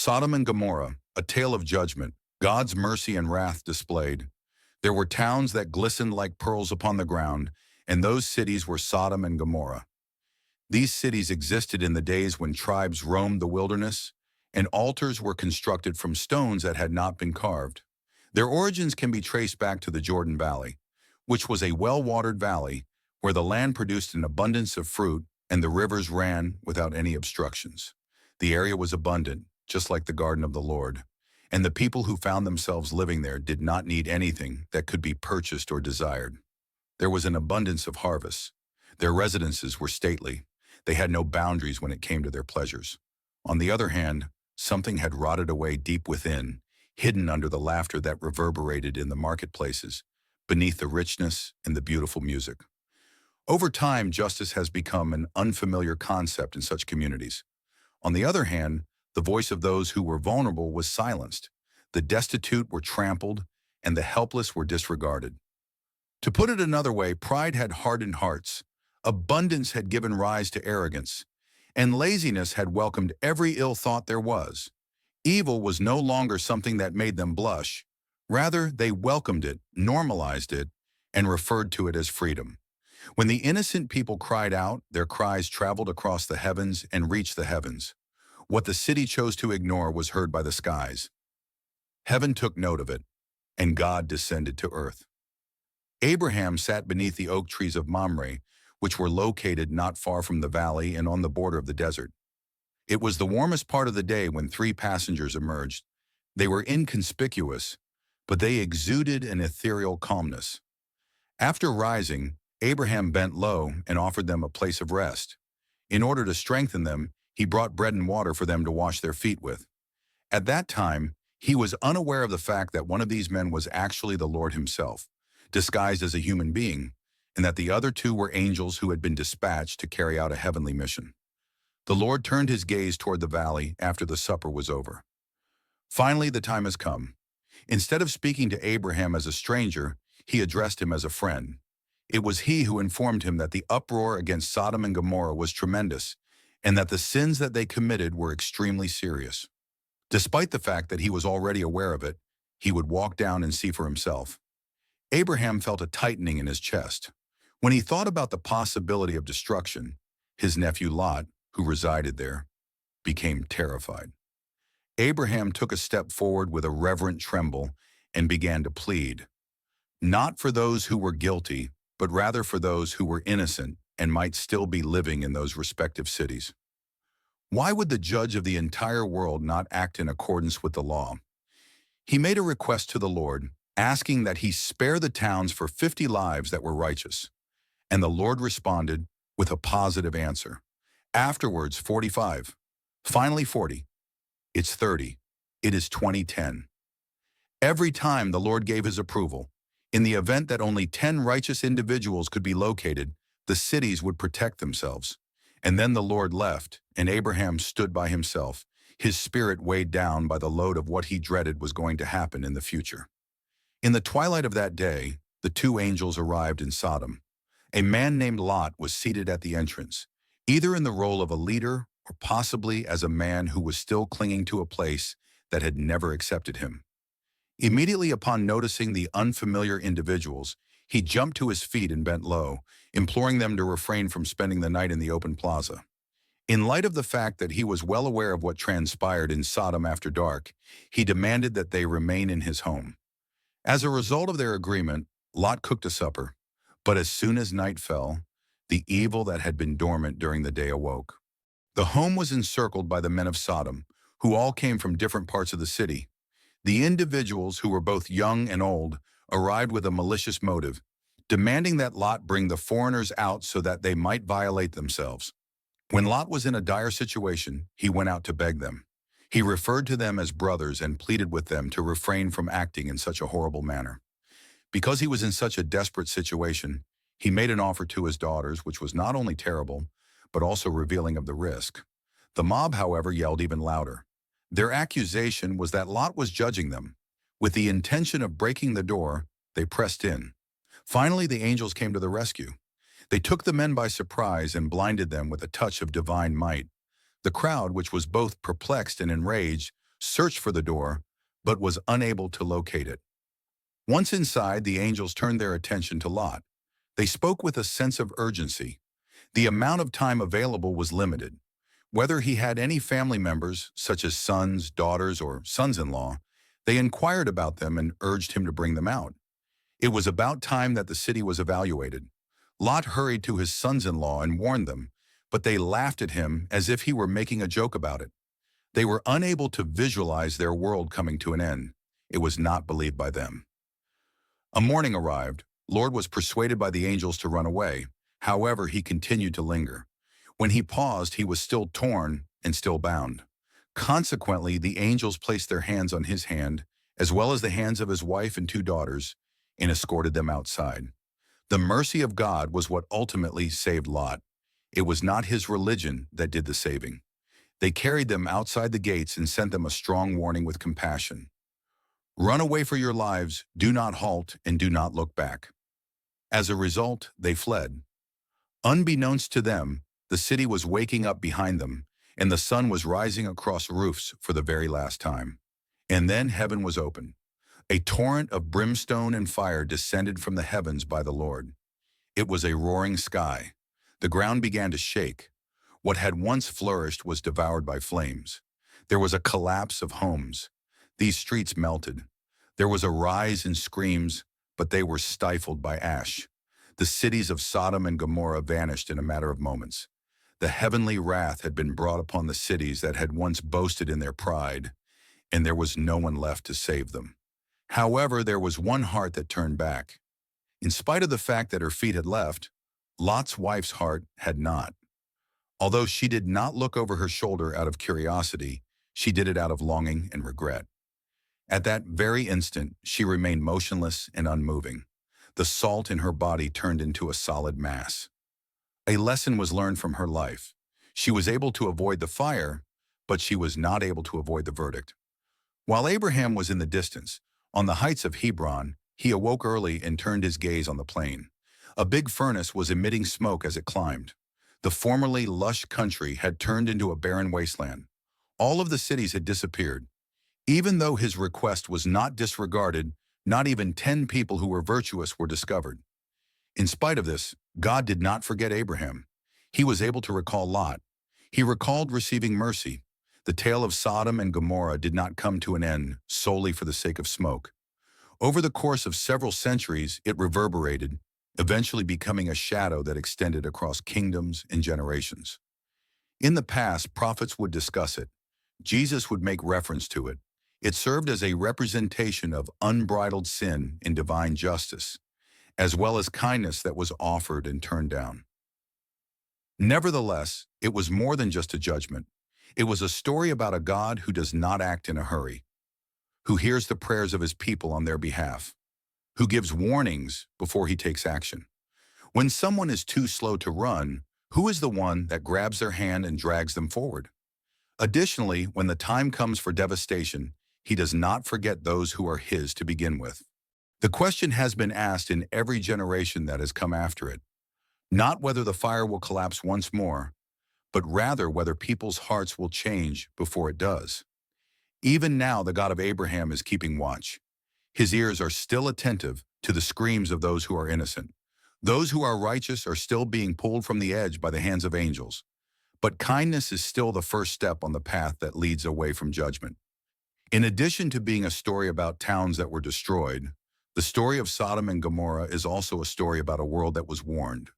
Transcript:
Sodom and Gomorrah, a tale of judgment, God's mercy and wrath displayed. There were towns that glistened like pearls upon the ground, and those cities were Sodom and Gomorrah. These cities existed in the days when tribes roamed the wilderness, and altars were constructed from stones that had not been carved. Their origins can be traced back to the Jordan Valley, which was a well-watered valley where the land produced an abundance of fruit and the rivers ran without any obstructions. The area was abundant, just like the garden of the Lord, and the people who found themselves living there did not need anything that could be purchased or desired. There was an abundance of harvests. Their residences were stately. They had no boundaries when it came to their pleasures. On the other hand, something had rotted away deep within, hidden under the laughter that reverberated in the marketplaces, beneath the richness and the beautiful music. Over time, justice has become an unfamiliar concept in such communities. On the other hand, the voice of those who were vulnerable was silenced. The destitute were trampled, and the helpless were disregarded. To put it another way, pride had hardened hearts, abundance had given rise to arrogance, and laziness had welcomed every ill thought there was. Evil was no longer something that made them blush. Rather, they welcomed it, normalized it, and referred to it as freedom. When the innocent people cried out, their cries traveled across the heavens and reached the heavens. What the city chose to ignore was heard by the skies. Heaven took note of it, and God descended to earth. Abraham sat beneath the oak trees of Mamre, which were located not far from the valley and on the border of the desert. It was the warmest part of the day when three passengers emerged. They were inconspicuous, but they exuded an ethereal calmness. After rising, Abraham bent low and offered them a place of rest. In order to strengthen them, he brought bread and water for them to wash their feet with. At that time, he was unaware of the fact that one of these men was actually the Lord himself, disguised as a human being, and that the other two were angels who had been dispatched to carry out a heavenly mission. The Lord turned his gaze toward the valley after the supper was over. Finally, the time has come. Instead of speaking to Abraham as a stranger, he addressed him as a friend. It was he who informed him that the uproar against Sodom and Gomorrah was tremendous, and that the sins that they committed were extremely serious. Despite the fact that he was already aware of it, he would walk down and see for himself. Abraham felt a tightening in his chest. When he thought about the possibility of destruction, his nephew Lot, who resided there, became terrified. Abraham took a step forward with a reverent tremble and began to plead, not for those who were guilty, but rather for those who were innocent and might still be living in those respective cities. Why would the judge of the entire world not act in accordance with the law? He made a request to the Lord, asking that he spare the towns for 50 lives that were righteous. And the Lord responded with a positive answer. Afterwards, 45. Finally, 40. It's 30. It is 2010. Every time the Lord gave his approval, in the event that only 10 righteous individuals could be located, the cities would protect themselves. And then the Lord left, and Abraham stood by himself, his spirit weighed down by the load of what he dreaded was going to happen in the future. In the twilight of that day, the two angels arrived in Sodom. A man named Lot was seated at the entrance, either in the role of a leader or possibly as a man who was still clinging to a place that had never accepted him. Immediately upon noticing the unfamiliar individuals, he jumped to his feet and bent low, imploring them to refrain from spending the night in the open plaza. In light of the fact that he was well aware of what transpired in Sodom after dark, he demanded that they remain in his home. As a result of their agreement, Lot cooked a supper, but as soon as night fell, the evil that had been dormant during the day awoke. The home was encircled by the men of Sodom, who all came from different parts of the city. The individuals, who were both young and old, arrived with a malicious motive, demanding that Lot bring the foreigners out so that they might violate themselves. When Lot was in a dire situation, he went out to beg them. He referred to them as brothers and pleaded with them to refrain from acting in such a horrible manner. Because he was in such a desperate situation, he made an offer to his daughters, which was not only terrible, but also revealing of the risk. The mob, however, yelled even louder. Their accusation was that Lot was judging them. With the intention of breaking the door, they pressed in. Finally, the angels came to the rescue. They took the men by surprise and blinded them with a touch of divine might. The crowd, which was both perplexed and enraged, searched for the door, but was unable to locate it. Once inside, the angels turned their attention to Lot. They spoke with a sense of urgency. The amount of time available was limited. Whether he had any family members, such as sons, daughters, or sons-in-law, they inquired about them and urged him to bring them out. It was about time that the city was evaluated. Lot hurried to his sons-in-law and warned them, but they laughed at him as if he were making a joke about it. They were unable to visualize their world coming to an end. It was not believed by them. A morning arrived. Lord was persuaded by the angels to run away. However, he continued to linger. When he paused, he was still torn and still bound. Consequently, the angels placed their hands on his hand, as well as the hands of his wife and 2 daughters, and escorted them outside. The mercy of God was what ultimately saved Lot. It was not his religion that did the saving. They carried them outside the gates and sent them a strong warning with compassion. Run away for your lives, do not halt, and do not look back. As a result, they fled. Unbeknownst to them, the city was waking up behind them, and the sun was rising across roofs for the very last time. And then heaven was open. A torrent of brimstone and fire descended from the heavens by the Lord. It was a roaring sky. The ground began to shake. What had once flourished was devoured by flames. There was a collapse of homes. These streets melted. There was a rise in screams, but they were stifled by ash. The cities of Sodom and Gomorrah vanished in a matter of moments. The heavenly wrath had been brought upon the cities that had once boasted in their pride, and there was no one left to save them. However, there was one heart that turned back. In spite of the fact that her feet had left, Lot's wife's heart had not. Although she did not look over her shoulder out of curiosity, she did it out of longing and regret. At that very instant, she remained motionless and unmoving. The salt in her body turned into a solid mass. A lesson was learned from her life. She was able to avoid the fire, but she was not able to avoid the verdict. While Abraham was in the distance, on the heights of Hebron, he awoke early and turned his gaze on the plain. A big furnace was emitting smoke as it climbed. The formerly lush country had turned into a barren wasteland. All of the cities had disappeared. Even though his request was not disregarded, not even 10 people who were virtuous were discovered. In spite of this, God did not forget Abraham. He was able to recall Lot. He recalled receiving mercy. The tale of Sodom and Gomorrah did not come to an end solely for the sake of smoke. Over the course of several centuries, it reverberated, eventually becoming a shadow that extended across kingdoms and generations. In the past, prophets would discuss it. Jesus would make reference to it. It served as a representation of unbridled sin and divine justice, as well as kindness that was offered and turned down. Nevertheless, it was more than just a judgment. It was a story about a God who does not act in a hurry, who hears the prayers of his people on their behalf, who gives warnings before he takes action. When someone is too slow to run, who is the one that grabs their hand and drags them forward? Additionally, when the time comes for devastation, he does not forget those who are his to begin with. The question has been asked in every generation that has come after it, not whether the fire will collapse once more, but rather whether people's hearts will change before it does. Even now, the God of Abraham is keeping watch. His ears are still attentive to the screams of those who are innocent. Those who are righteous are still being pulled from the edge by the hands of angels. But kindness is still the first step on the path that leads away from judgment. In addition to being a story about towns that were destroyed, the story of Sodom and Gomorrah is also a story about a world that was warned.